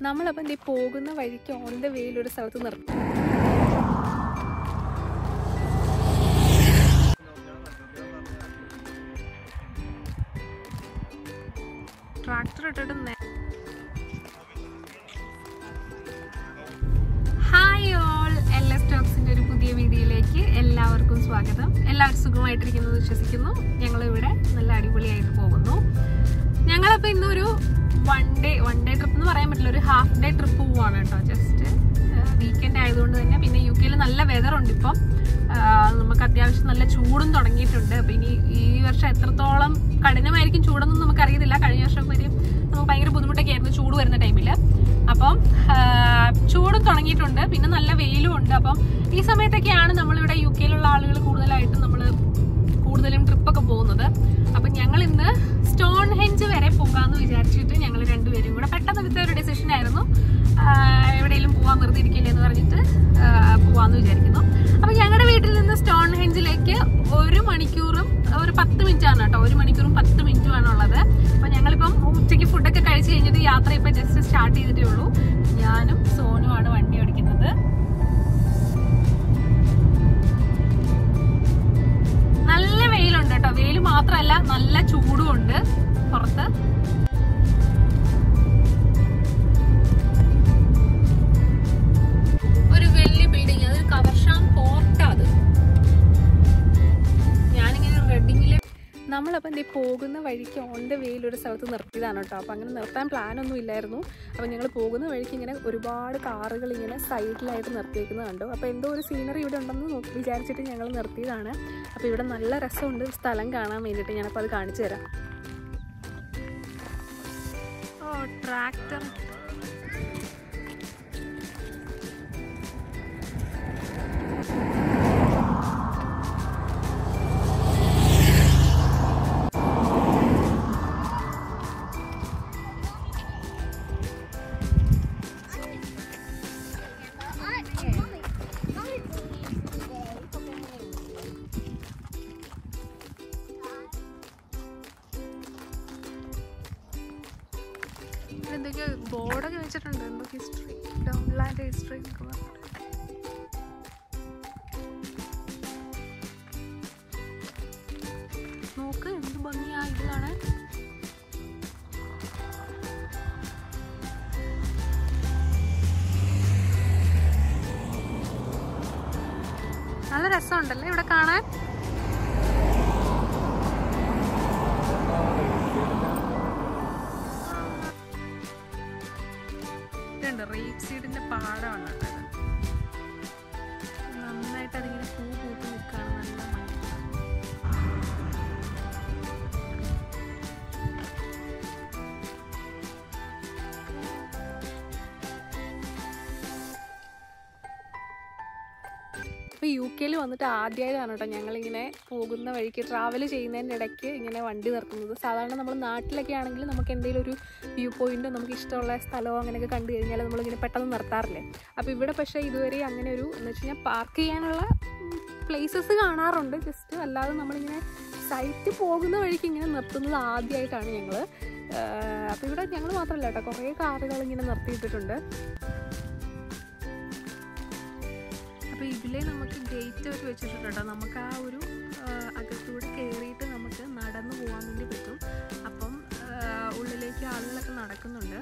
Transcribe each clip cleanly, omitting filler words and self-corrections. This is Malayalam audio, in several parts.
നമ്മളപ്പം ഈ പോകുന്ന വഴിക്ക് ഓൺ ദ വേയിൽ ഒരു സ്ഥലത്ത് നിർത്തി. ട്രാക്ടർ ഇട്ടിട്ട് ഹായ് ഓൾ, LS ടോക്സിൻ്റെ ഒരു പുതിയ വീഡിയോയിലേക്ക് എല്ലാവർക്കും സ്വാഗതം. എല്ലാവരും സുഖമായിട്ടിരിക്കുന്നത് വിശ്വസിക്കുന്നു. ഞങ്ങളിവിടെ നല്ല അടിപൊളിയായിട്ട് പോകുന്നു. ഞങ്ങളപ്പോൾ ഇന്നൊരു വൺ ഡേ ട്രിപ്പ് എന്ന് പറയാൻ പറ്റില്ല, ഒരു ഹാഫ് ഡേ ട്രിപ്പ് പോവാണ് കേട്ടോ. ജസ്റ്റ് വീക്കെൻഡ് ആയതുകൊണ്ട് തന്നെ, പിന്നെ UK നല്ല വെതറുണ്ട് ഇപ്പം. നമുക്ക് അത്യാവശ്യം നല്ല ചൂടും തുടങ്ങിയിട്ടുണ്ട്. അപ്പം ഇനി ഈ വർഷം എത്രത്തോളം കഠിനമായിരിക്കും ചൂടൊന്നും നമുക്കറിയത്തില്ല. കഴിഞ്ഞ വർഷം വരെ നമുക്ക് ഭയങ്കര ബുദ്ധിമുട്ടൊക്കെ ആയിരുന്നു ചൂട് വരുന്ന ടൈമിൽ. അപ്പം ചൂടും തുടങ്ങിയിട്ടുണ്ട്, പിന്നെ നല്ല വെയിലും ഉണ്ട്. അപ്പം ഈ സമയത്തൊക്കെയാണ് നമ്മളിവിടെ UK ആളുകൾ കൂടുതലായിട്ടും കൂടുതലും ട്രിപ്പൊക്കെ പോകുന്നത്. അപ്പം ഞങ്ങൾ ഇന്ന് സ്റ്റോൺഹെഞ്ച് വരെ പോകാമെന്ന് വിചാരിച്ചിട്ട് ഞങ്ങൾ രണ്ടുപേരും കൂടെ പെട്ടെന്ന് എടുത്ത ഒരു ഡിസിഷൻ ആയിരുന്നു. എവിടെയെങ്കിലും പോകാൻ വെറുതെ ഇരിക്കില്ല എന്ന് പറഞ്ഞിട്ട് പോകാമെന്ന് വിചാരിക്കുന്നു. അപ്പം ഞങ്ങളുടെ വീട്ടിൽ നിന്ന് സ്റ്റോൺഹെഞ്ചിലേക്ക് 1 മണിക്കൂറും ഒരു 10 മിനിറ്റാണ് കേട്ടോ. 1 മണിക്കൂറും 10 മിനിറ്റുമാണ് ഉള്ളത്. അപ്പം ഞങ്ങളിപ്പം ഉച്ചയ്ക്ക് ഫുഡൊക്കെ കഴിച്ച് കഴിഞ്ഞിട്ട് യാത്ര ഇപ്പം ജസ്റ്റ് സ്റ്റാർട്ട് ചെയ്തിട്ടേ ഉള്ളൂ. ഞാനും സോനുമാണ് വണ്ടി ഓടിക്കുന്നത്. നല്ല വെയിലുണ്ട് കേട്ടോ. വെയിൽ മാത്രമല്ല, നല്ല ചൂടും ഉണ്ട് പുറത്ത്. ഒരു വലിയ ബിൽഡിംഗ്, അത് കവർഷാം പോർട്ടാ. അത് ഞാനിങ്ങനെ റെഡിങ്ങില് നമ്മളപ്പം പോകുന്ന വഴിക്ക് ഓൺ ദ വേയിൽ ഒരു സ്ഥലത്ത് നിർത്തിയതാണ് കേട്ടോ. അപ്പം അങ്ങനെ നിർത്താൻ പ്ലാനൊന്നും ഇല്ലായിരുന്നു. അപ്പം ഞങ്ങൾ പോകുന്ന വഴിക്ക് ഇങ്ങനെ ഒരുപാട് കാറുകൾ ഇങ്ങനെ സൈഡിലായിട്ട് നിർത്തിയേക്കുന്നത് കണ്ടു. അപ്പോൾ എന്തോ ഒരു സീനറി ഇവിടെ ഉണ്ടെന്ന് വിചാരിച്ചിട്ട് ഞങ്ങൾ നിർത്തിയതാണ്. അപ്പോൾ ഇവിടെ നല്ല രസമുണ്ട് സ്ഥലം കാണാൻ വേണ്ടിയിട്ട്. ഞാനപ്പോൾ അത് കാണിച്ചു തരാം. ഓ, ട്രാക്ടർ. എന്തൊക്കെയോ ബോർഡൊക്കെ വെച്ചിട്ടുണ്ട്, എന്തോ ഹിസ്റ്ററി, ഡൗൺലാൻഡ് ഹിസ്റ്ററി എന്നൊക്കെ പറഞ്ഞിട്ട്. നോക്ക് എന്ത് ഭംഗിയാ ഇത് കാണാൻ. നല്ല രസമുണ്ടല്ലേ ഇവിടെ കാണാൻ. റേപ്പ് സീഡിന്റെ പാടമാണ് കേട്ടത്. നന്നായിട്ട് അതിങ്ങനെ പൂ പൂത്ത് നിൽക്കുകയാണ്. നല്ല മഞ്ഞ. ഇപ്പോൾ UK വന്നിട്ട് ആദ്യമായിട്ടാണ് കേട്ടോ ഞങ്ങളിങ്ങനെ പോകുന്ന വഴിക്ക് ട്രാവൽ ചെയ്യുന്നതിൻ്റെ ഇടയ്ക്ക് ഇങ്ങനെ വണ്ടി നിർത്തുന്നത്. സാധാരണ നമ്മൾ നാട്ടിലൊക്കെ ആണെങ്കിൽ നമുക്ക് എന്തെങ്കിലും ഒരു വ്യൂ പോയിൻ്റ്, നമുക്ക് ഇഷ്ടമുള്ള സ്ഥലമോ അങ്ങനെയൊക്കെ കണ്ടു കഴിഞ്ഞാൽ നമ്മളിങ്ങനെ പെട്ടെന്ന് നിർത്താറില്ലേ. അപ്പോൾ ഇവിടെ പക്ഷേ ഇതുവരെ അങ്ങനെ ഒരു എന്ന് വെച്ച് കഴിഞ്ഞാൽ പാർക്ക് ചെയ്യാനുള്ള പ്ലേസസ് കാണാറുണ്ട് ജസ്റ്റ്. അല്ലാതെ നമ്മളിങ്ങനെ സൈറ്റ് പോകുന്ന വഴിക്ക് ഇങ്ങനെ നിർത്തുന്നത് ആദ്യമായിട്ടാണ് ഞങ്ങൾ. അപ്പോൾ ഇവിടെ ഞങ്ങൾ മാത്രമല്ല കേട്ടോ, കുറേ കാറുകൾ ഇങ്ങനെ നിർത്തിയിട്ടിട്ടുണ്ട്. അപ്പോൾ ഇതിലേ നമുക്ക് ഗേറ്റ് ഒക്കെ വെച്ചിട്ടുണ്ട് കേട്ടോ. നമുക്ക് ആ ഒരു അകത്തൂടെ കയറിയിട്ട് നമുക്ക് നടന്നു പോകാൻ വേണ്ടി പറ്റും. അപ്പം ഉള്ളിലേക്ക് ആളുകളൊക്കെ നടക്കുന്നുണ്ട്.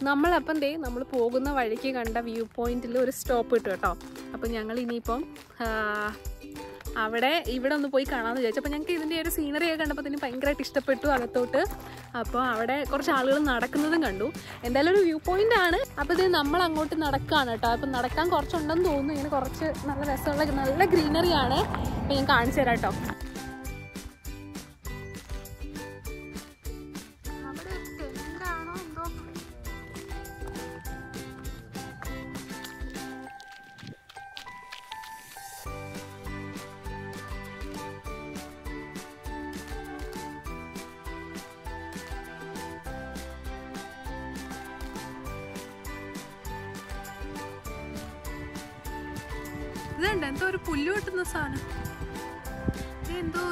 നമ്മളപ്പം നമ്മൾ പോകുന്ന വഴിക്ക് കണ്ട വ്യൂ പോയിന്റിൽ ഒരു സ്റ്റോപ്പ് ഇട്ടു കേട്ടോ. അപ്പം ഞങ്ങൾ ഇനിയിപ്പം ഇവിടെ ഒന്ന് പോയി കാണാമെന്ന് വിചാരിച്ചു. അപ്പോൾ ഞങ്ങൾക്ക് ഇതിൻ്റെ ഒരു സീനറിയൊക്കെ കണ്ടപ്പോൾ തന്നെ ഭയങ്കരമായിട്ട് ഇഷ്ടപ്പെട്ടു അകത്തോട്ട്. അപ്പോൾ അവിടെ കുറച്ച് ആളുകൾ നടക്കുന്നതും കണ്ടു. എന്തായാലും ഒരു വ്യൂ പോയിന്റ് ആണ്. അപ്പോൾ ഇത് നമ്മൾ അങ്ങോട്ട് നടക്കുകയാണ് കേട്ടോ. അപ്പം നടക്കാൻ കുറച്ചുണ്ടെന്ന് തോന്നുന്നു. ഇങ്ങനെ കുറച്ച് നല്ല രസമുള്ള നല്ല ഗ്രീനറിയാണ്. അപ്പോൾ ഞാൻ കാണിച്ചു തരാം കേട്ടോ. അവിടെ ടെന്റാണോ എന്തോ. ഇതുണ്ട് എന്തോ ഒരു പുല്ല് വെട്ടുന്ന സാധനം. ഇതെന്തോ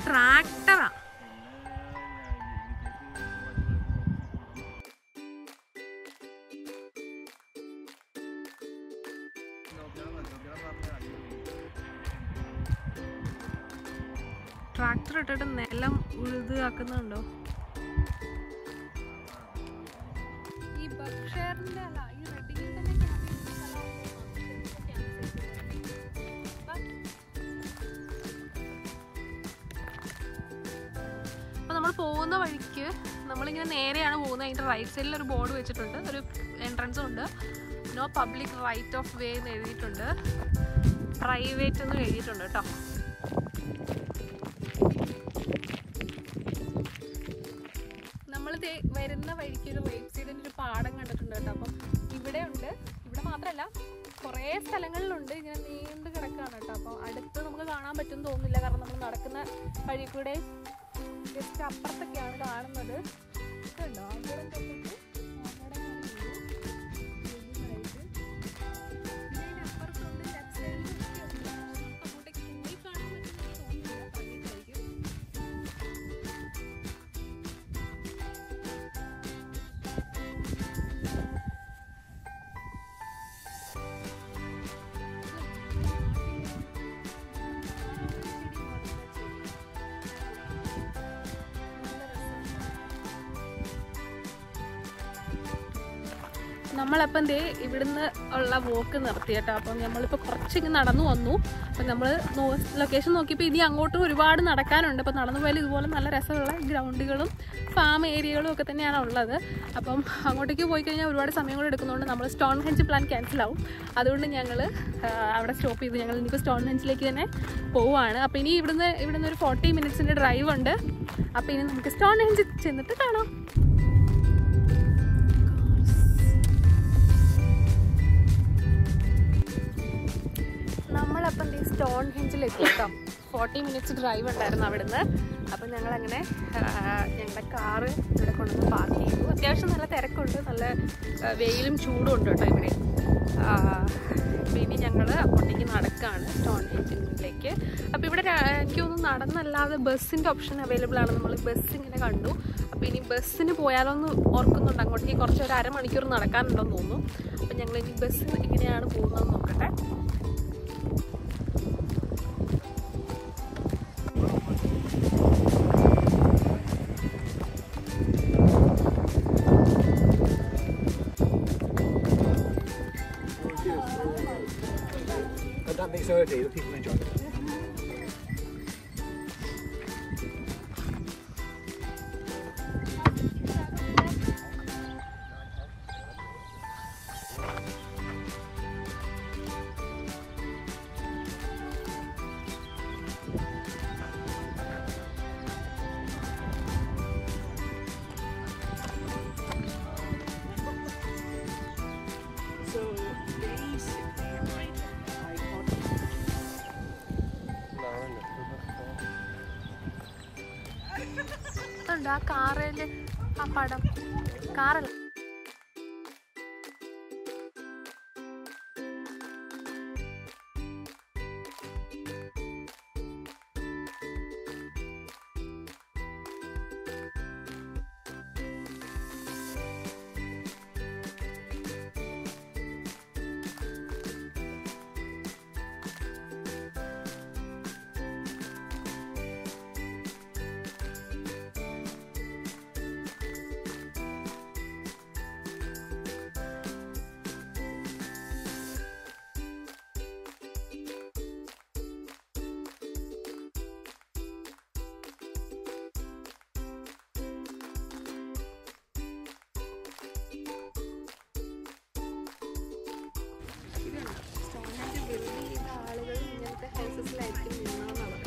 ട്രാക്ടറാ. ട്രാക്ടർ ഇട്ടിട്ട് നിലം ഉഴുതാക്കുന്നുണ്ടോ? ഈ ബർഷെയറിന്റെ അല്ല, ഈ റെഡിങ്ങിൽ തന്നെ അപ്പോൾ നമ്മൾ പോകുന്ന വഴിക്ക് നമ്മളിങ്ങനെ നേരെയാണ് പോകുന്നത്. അതിൻ്റെ റൈറ്റ് സൈഡിൽ ഒരു ബോർഡ് വെച്ചിട്ടുണ്ട്, ഒരു എൻട്രൻസും ഉണ്ട്. No public right of way എന്ന് എഴുതിയിട്ടുണ്ട്, പ്രൈവറ്റ് എന്ന് എഴുതിയിട്ടുണ്ട് കേട്ടോ. നമ്മളിത് വരുന്ന വഴിക്ക് ഒരു റൈറ്റ് സൈഡിൻ്റെ ഒരു പാടം കണ്ടിട്ടുണ്ട് കേട്ടോ. അപ്പം ഇവിടെ ഉണ്ട്, ഇവിടെ മാത്രമല്ല കുറേ സ്ഥലങ്ങളിലുണ്ട്, ഇങ്ങനെ നീണ്ടു കിടക്കുകയാണ് കേട്ടോ. അപ്പോൾ അടുത്ത് നമുക്ക് കാണാൻ പറ്റുമെന്ന് തോന്നുന്നില്ല, കാരണം നമ്മൾ നടക്കുന്ന വഴി കൂടെ ജസ്റ്റ് അപ്പുറത്തൊക്കെയാണ് കാണുന്നത്. ഉണ്ടോ അവിടെ തൊട്ടിട്ട് അപ്പുറത്തുണ്ട്, ലെഫ്റ്റ് സൈഡിലൊക്കെ ഉണ്ട്. അങ്ങോട്ടേക്ക് പോയി കാണാൻ പറ്റുമെന്ന് തോന്നുന്നില്ല, പറഞ്ഞിട്ടായിരിക്കും. നമ്മളപ്പം ദേ ഇവിടുന്ന് ഉള്ള വോക്ക് നിർത്തി കേട്ടോ. അപ്പം നമ്മളിപ്പോൾ കുറച്ചിങ്ങനെ നടന്നു വന്നു. അപ്പം നമ്മൾ ലൊക്കേഷൻ നോക്കിയപ്പോൾ ഇനി അങ്ങോട്ടും ഒരുപാട് നടക്കാനുണ്ട്. അപ്പം നടന്നു പോയാൽ ഇതുപോലെ നല്ല രസമുള്ള ഗ്രൗണ്ടുകളും ഫാം ഏരിയകളും ഒക്കെ തന്നെയാണ് ഉള്ളത്. അപ്പം അങ്ങോട്ടേക്ക് പോയി കഴിഞ്ഞാൽ ഒരുപാട് സമയം കൂടെ എടുക്കുന്നതുകൊണ്ട് നമ്മൾ സ്റ്റോൺഹെഞ്ച് പ്ലാൻ ക്യാൻസലാവും. അതുകൊണ്ട് ഞങ്ങൾ അവിടെ സ്റ്റോപ്പ് ചെയ്തു. ഞങ്ങൾ ഇനിയിപ്പോൾ സ്റ്റോൺഹെഞ്ചിലേക്ക് തന്നെ പോവുകയാണ്. അപ്പോൾ ഇനി ഇവിടുന്ന് ഒരു 40 മിനിറ്റ്സിൻ്റെ ഡ്രൈവ് ഉണ്ട്. അപ്പോൾ ഇനി നമുക്ക് സ്റ്റോൺഹെഞ്ച് ചെന്നിട്ട് കാണാം. നമ്മളപ്പം ഈ സ്റ്റോൺഹെഞ്ചിലെത്തി കേട്ടോ. 40 മിനിറ്റ്സ് ഡ്രൈവ് ഉണ്ടായിരുന്നു അവിടുന്ന്. അപ്പം ഞങ്ങളങ്ങനെ ഞങ്ങളുടെ കാറ് ഇവിടെ കൊണ്ടുവന്ന് പാർക്ക് ചെയ്തു. അത്യാവശ്യം നല്ല തിരക്കുണ്ട്, നല്ല വെയിലും ചൂടും ഉണ്ട് കേട്ടോ ഇവിടെ. പിന്നെ ഞങ്ങൾ അങ്ങോട്ടേക്ക് നടക്കുകയാണ് സ്റ്റോൺഹെഞ്ചിലേക്ക്. അപ്പോൾ ഇവിടെ എനിക്ക് തോന്നുന്നു നടന്നല്ലാതെ ബസ്സിൻ്റെ ഓപ്ഷൻ അവൈലബിൾ ആണ്. നമ്മൾ ബസ് ഇങ്ങനെ കണ്ടു. അപ്പോൾ ഇനി ബസ്സിന് പോയാലോ എന്ന് ഓർക്കുന്നുണ്ട്. അങ്ങോട്ടേക്ക് കുറച്ച് ഒരു അരമണിക്കൂർ നടക്കാനുണ്ടെന്ന് തോന്നുന്നു. അപ്പം ഞങ്ങൾ ഇനി ബസ്സിന് എങ്ങനെയാണ് പോകുന്നതെന്ന് നോക്കട്ടെ. That makes our day, the people enjoy it. So basically, right, I got ഉണ്ട് ആ കാറിൽ ആ പടം കാറല്ല. ആളുകൾ ഇങ്ങനത്തെ ഹൗസസിലായിരിക്കും നിന്നാന്നുള്ളത്.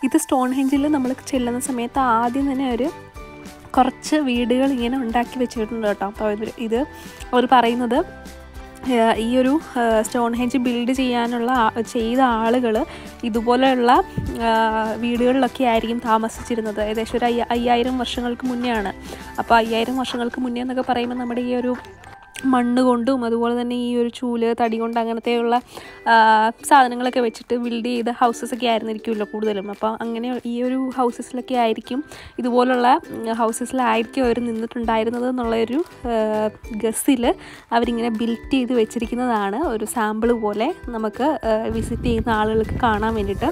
ഇത് സ്റ്റോൺഹെഞ്ചിൽ നമ്മൾ ചെല്ലുന്ന സമയത്ത് ആദ്യം തന്നെ ഒരു കുറച്ച് വീടുകൾ ഇങ്ങനെ ഉണ്ടാക്കി വെച്ചിട്ടുണ്ട് കേട്ടോ. അപ്പോൾ ഇത് അവർ പറയുന്നത് ഈ ഒരു സ്റ്റോൺഹെഞ്ച് ബിൽഡ് ചെയ്ത ആളുകൾ ഇതുപോലെയുള്ള വീടുകളിലൊക്കെ ആയിരിക്കും താമസിച്ചിരുന്നത്. ഏകദേശം ഒരു 5000 വർഷങ്ങൾക്ക് മുന്നെയാണ്. അപ്പോൾ 5000 വർഷങ്ങൾക്ക് മുന്നേ എന്നൊക്കെ പറയുമ്പോൾ നമ്മുടെ ഈ ഒരു മണ്ണ് കൊണ്ടും അതുപോലെ തന്നെ ഈ ഒരു ചൂല് തടി കൊണ്ട് അങ്ങനത്തെയുള്ള സാധനങ്ങളൊക്കെ വെച്ചിട്ട് ബിൽഡ് ചെയ്ത ഹൗസസൊക്കെ ആയിരുന്നിരിക്കുമല്ലോ കൂടുതലും. അപ്പോൾ അങ്ങനെ ഈ ഒരു ഹൗസസിലൊക്കെ ആയിരിക്കും, ഇതുപോലുള്ള ഹൗസസിലായിരിക്കും അവർ നിന്നിട്ടുണ്ടായിരുന്നത് എന്നുള്ളൊരു ഗസ്സിൽ അവരിങ്ങനെ ബിൽറ്റ് ചെയ്ത് വെച്ചിരിക്കുന്നതാണ്. ഒരു സാമ്പിൾ പോലെ നമുക്ക് വിസിറ്റ് ചെയ്യുന്ന ആളുകൾക്ക് കാണാൻ വേണ്ടിയിട്ട്.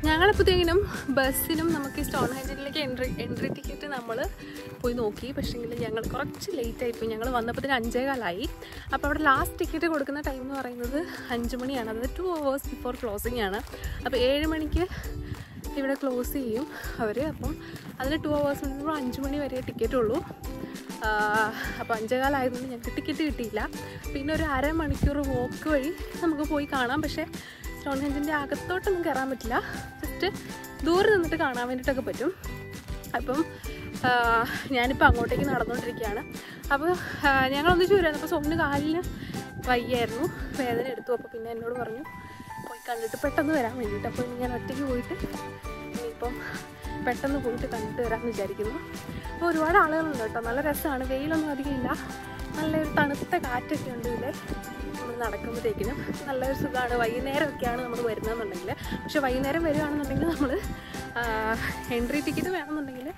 ഞങ്ങളിപ്പോഴത്തേക്കിനും ബസ്സിനും നമുക്ക് സ്റ്റോൺഹെഞ്ചിലേക്ക് എൻട്രി ടിക്കറ്റ് നമ്മൾ പോയി നോക്കി. പക്ഷേങ്കിൽ ഞങ്ങൾ കുറച്ച് ലേറ്റായിപ്പോയി. ഞങ്ങൾ വന്നപ്പോഴത്തേന് 5:15 അപ്പോൾ അവിടെ ലാസ്റ്റ് ടിക്കറ്റ് കൊടുക്കുന്ന ടൈം എന്ന് പറയുന്നത് 5 മണിയാണ്. അതായത് 2 hours ബിഫോർ ക്ലോസിംഗ് ആണ്. അപ്പോൾ 7 മണിക്ക് ഇവിടെ ക്ലോസ് ചെയ്യും അവർ. അപ്പം അതിന് 2 hours മുൻപ് 5 മണി വരെ ടിക്കറ്റ് ഉള്ളൂ. അപ്പോൾ 5:15 ആയതുകൊണ്ട് ഞങ്ങൾക്ക് ടിക്കറ്റ് കിട്ടിയില്ല. പിന്നെ ഒരു അരമണിക്കൂർ വോക്ക് വഴി നമുക്ക് പോയി കാണാം. പക്ഷേ സ്റ്റോൺഹെഞ്ചിൻ്റെ അകത്തോട്ടൊന്നും കയറാൻ പറ്റില്ല, ജസ്റ്റ് ദൂരെ നിന്നിട്ട് കാണാൻ വേണ്ടിയിട്ടൊക്കെ പറ്റും. അപ്പം ഞാനിപ്പോൾ അങ്ങോട്ടേക്ക് നടന്നുകൊണ്ടിരിക്കുകയാണ്. അപ്പോൾ ഞങ്ങളൊന്നിച്ച് വരുമായിരുന്നു. അപ്പോൾ സോമിന് കാലിന് വയ്യായിരുന്നു, വേദന എടുത്തു. അപ്പോൾ പിന്നെ എന്നോട് പറഞ്ഞു പോയി കണ്ടിട്ട് പെട്ടെന്ന് വരാൻ വേണ്ടിയിട്ട്. അപ്പോൾ ഞാൻ ഒറ്റയ്ക്ക് പോയിട്ട് ഇനിയിപ്പം പെട്ടെന്ന് പോയിട്ട് കണ്ടിട്ട് വരാമെന്ന് വിചാരിക്കുന്നു. അപ്പോൾ ഒരുപാട് ആളുകളുണ്ട് കേട്ടോ, നല്ല രസമാണ്. വെയിലൊന്നും അധികം ഇല്ല, നല്ലൊരു തണുത്ത കാറ്റൊക്കെ ഉണ്ട് ഇതിൽ. നമ്മൾ നടക്കുമ്പോഴത്തേക്കിനും നല്ലൊരു സുഖമാണ്. വൈകുന്നേരമൊക്കെയാണ് നമ്മൾ വരുന്നതെന്നുണ്ടെങ്കിൽ. പക്ഷേ വൈകുന്നേരം വരികയാണെന്നുണ്ടെങ്കിൽ നമ്മൾ എൻട്രി ടിക്കറ്റ് വേണമെന്നുണ്ടെങ്കിൽ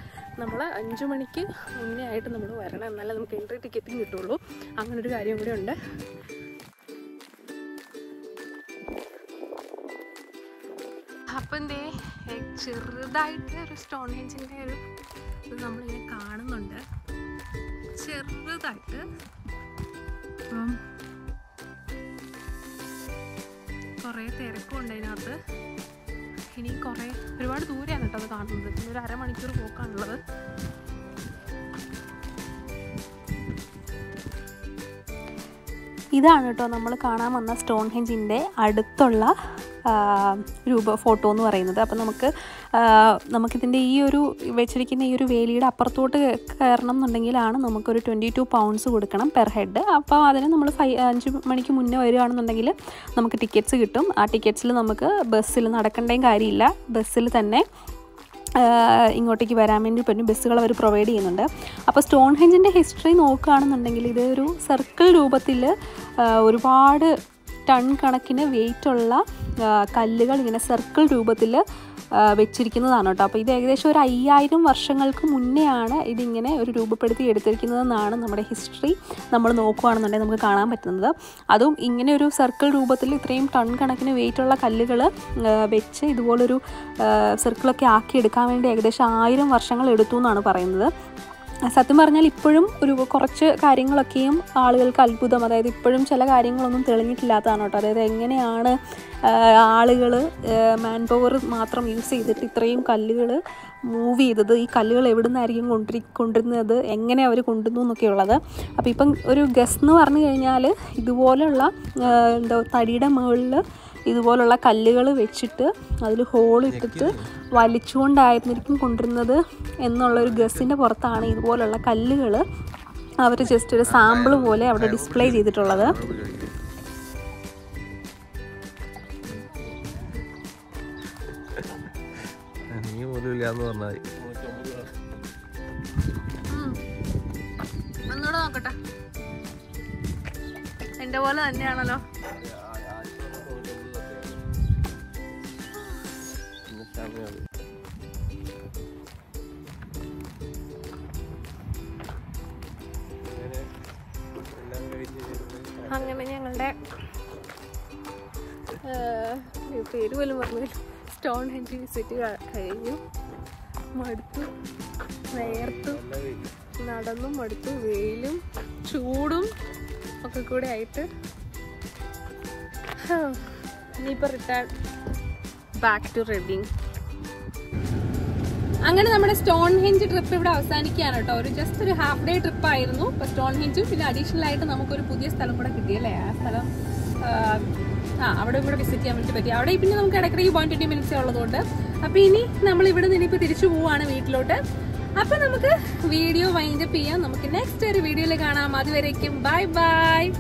നമ്മൾ 5 മണിക്ക് മുന്നേ ആയിട്ട് നമ്മൾ വരണം, എന്നാലേ നമുക്ക് എൻട്രി ടിക്കറ്റും കിട്ടുള്ളൂ. അങ്ങനൊരു കാര്യം കൂടെ ഉണ്ട്. അപ്പം എന്തേ ചെറുതായിട്ട് ഒരു സ്റ്റോൺഹെഞ്ചിൻ്റെ ഒരു ഇത് നമ്മളിങ്ങനെ കാണുന്നുണ്ട്, ചെറുതായിട്ട്. അപ്പം കുറേ തിരക്കുണ്ട് അതിനകത്ത്. ഇനി ഒരുപാട് ദൂരെയാണ് കേട്ടോ അത് കാണുന്നത്. പിന്നെ ഒരു അരമണിക്കൂർ പോക്കാണുള്ളത്. ഇതാണ് കേട്ടോ നമ്മൾ കാണാൻ വന്ന സ്റ്റോൺഹെഞ്ചിൻ്റെ അടുത്തുള്ള ഫോട്ടോ എന്ന് പറയുന്നത്. അപ്പം നമുക്കിതിൻ്റെ ഈ ഒരു വെച്ചിരിക്കുന്ന ഈ ഒരു വേലിയുടെ അപ്പുറത്തോട്ട് കയറണം എന്നുണ്ടെങ്കിലാണ് നമുക്കൊരു 22 pounds കൊടുക്കണം പെർ ഹെഡ്. അപ്പോൾ അതിന് നമ്മൾ 5 മണിക്ക് മുന്നേ വരികയാണെന്നുണ്ടെങ്കിൽ നമുക്ക് ടിക്കറ്റ്സ് കിട്ടും. ആ ടിക്കറ്റ്സിൽ നമുക്ക് ബസ്സിൽ നടക്കേണ്ടയും കാര്യമില്ല, ബസ്സിൽ തന്നെ ഇങ്ങോട്ടേക്ക് വരാൻ വേണ്ടി പറ്റും. ബസ്സുകൾ അവർ പ്രൊവൈഡ് ചെയ്യുന്നുണ്ട്. അപ്പോൾ സ്റ്റോൺഹെഞ്ചിൻ്റെ ഹിസ്റ്ററി നോക്കുകയാണെന്നുണ്ടെങ്കിൽ ഇതൊരു സർക്കിൾ രൂപത്തിൽ ഒരുപാട് ടൺ കണക്കിന് വെയിറ്റുള്ള കല്ലുകൾ ഇങ്ങനെ സർക്കിൾ രൂപത്തിൽ വെച്ചിരിക്കുന്നതാണ് കേട്ടോ. അപ്പോൾ ഇത് ഏകദേശം ഒരു 5000 വർഷങ്ങൾക്ക് മുന്നെയാണ് ഇതിങ്ങനെ ഒരു രൂപപ്പെടുത്തി എടുത്തിരിക്കുന്നതെന്നാണ് നമ്മുടെ ഹിസ്റ്ററി നമ്മൾ നോക്കുകയാണെന്നുണ്ടെങ്കിൽ നമുക്ക് കാണാൻ പറ്റുന്നത്. അതും ഇങ്ങനെ ഒരു സർക്കിൾ രൂപത്തിൽ ഇത്രയും ടൺ കണക്കിന് വെയിറ്റുള്ള കല്ലുകൾ വെച്ച് ഇതുപോലൊരു സർക്കിളൊക്കെ ആക്കിയെടുക്കാൻ വേണ്ടി ഏകദേശം 1000 വർഷങ്ങൾ എടുത്തു എന്നാണ് പറയുന്നത്. സത്യം പറഞ്ഞാൽ ഇപ്പോഴും കുറച്ച് കാര്യങ്ങളൊക്കെയും ആളുകൾക്ക് അത്ഭുതം, അതായത് ഇപ്പോഴും ചില കാര്യങ്ങളൊന്നും തെളിഞ്ഞിട്ടില്ലാത്തതാണ് കേട്ടോ. അതായത് എങ്ങനെയാണ് ആളുകൾ മാൻ പവർ മാത്രം യൂസ് ചെയ്തിട്ട് ഇത്രയും കല്ലുകൾ മൂവ് ചെയ്തത്, ഈ കല്ലുകൾ എവിടെ നിന്നായിരിക്കും കൊണ്ടുവരുന്നത്, എങ്ങനെ അവർ കൊണ്ടുവന്നു എന്നൊക്കെയുള്ളത്. അപ്പോൾ ഇപ്പം ഒരു ഗസ് എന്ന് പറഞ്ഞു കഴിഞ്ഞാൽ ഇതുപോലുള്ള തടിയുടെ മുകളിൽ ഇതുപോലുള്ള കല്ലുകൾ വെച്ചിട്ട് അതിൽ ഹോളിട്ടിട്ട് വലിച്ചുകൊണ്ടായിരുന്നിരിക്കും കൊണ്ടിരുന്നത് എന്നുള്ളൊരു ഗസ്സിൻ്റെ പുറത്താണ് ഇതുപോലുള്ള കല്ലുകൾ അവർ ജസ്റ്റ് ഒരു സാമ്പിൾ പോലെ അവിടെ ഡിസ്പ്ലേ ചെയ്തിട്ടുള്ളത്. ഒന്നുകൂടെ നോക്കട്ടെ, എൻ്റെ പോലെ തന്നെയാണല്ലോ. അങ്ങനെ ഞങ്ങളുടെ പേര് പോലും പറഞ്ഞു സ്റ്റോൺഹെഞ്ച് വിസിറ്റ് കഴിഞ്ഞു. മടുത്തു, വേർത്തു, നടന്നും മടുത്തു, വെയിലും ചൂടും ഒക്കെ കൂടെ ആയിട്ട് ഇനിയിപ്പോൾ റിട്ടേൺ ബാക്ക് ടു റെഡിങ്. അങ്ങനെ നമ്മുടെ സ്റ്റോൺഹെഞ്ച് ട്രിപ്പ് ഇവിടെ അവസാനിക്കുകയാണ് കേട്ടോ. ജസ്റ്റ് ഒരു ഹാഫ് ഡേ ട്രിപ്പ് ആയിരുന്നു. ഇപ്പോൾ സ്റ്റോൺഹെഞ്ചും പിന്നെ അഡീഷണൽ ആയിട്ട് നമുക്കൊരു പുതിയ സ്ഥലം കൂടെ കിട്ടിയല്ലേ. ആ സ്ഥലം അവിടെ ഇവിടെ വിസിറ്റ് ചെയ്യാൻ വേണ്ടി പറ്റി. അവിടെ പിന്നെ നമുക്ക് ഇടയ്ക്കിടയ്ക്ക് 20 minutes ഉള്ളതുകൊണ്ട്. അപ്പോൾ ഇനി നമ്മൾ ഇവിടെ നിന്ന് ഇപ്പോൾ തിരിച്ചു പോവുകയാണ് വീട്ടിലോട്ട്. അപ്പൊ നമുക്ക് വീഡിയോ വൈൻഡപ്പ് ചെയ്യാം. നമുക്ക് നെക്സ്റ്റ് ഒരു വീഡിയോയിൽ കാണാം. അതുവരേക്കും ബൈ ബൈ.